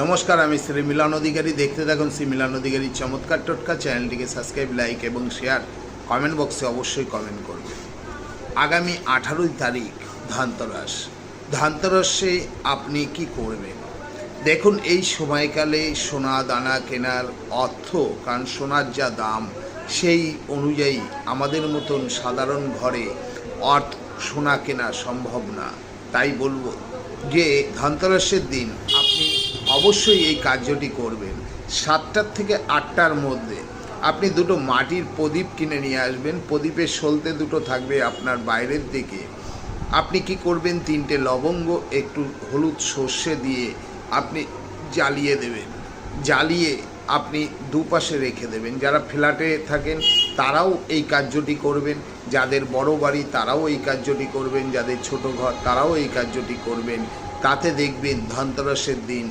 নমস্কার, আমি শ্রী মিলন অধিকারী। দেখতে থাকুন শ্রী মিলন অধিকারীর চমৎকার টোটকা। চ্যানেলটিকে সাবস্ক্রাইব, লাইক এবং শেয়ার, কমেন্ট বক্সে অবশ্যই কমেন্ট করবেন। আগামী 18 তারিখ ধানতেরাসে আপনি কি করবেন? দেখুন, এই সময়কালে সোনা দানা কেনার অর্থ, কারণ সোনার যা দাম সেই অনুযায়ী আমাদের মতন সাধারণ ঘরে সোনা কেনা সম্ভব না। তাই বলবো যে ধানতেরাসের দিন আপনি অবশ্যই এই কার্যটি করবেন। 7টার থেকে 8টার মধ্যে আপনি দুটো মাটির প্রদীপ কিনে নিয়ে আসবেন। প্রদীপের সলতে দুটো থাকবে আপনার বাইরের দিকে। আপনি কি করবেন, 3টে লবঙ্গ একটু হলুদ সর্ষে দিয়ে আপনি জ্বালিয়ে দেবেন। জ্বালিয়ে আপনি দুপাশে রেখে দেবেন। যারা ফ্ল্যাটে থাকেন তারাও এই কার্যটি করবেন, যাদের বড় বাড়ি তারাও এই কার্যটি করবেন, যাদের ছোট ঘর তারাও এই কার্যটি করবেন। তাতে দেখবেন ধানতেরাসের দিন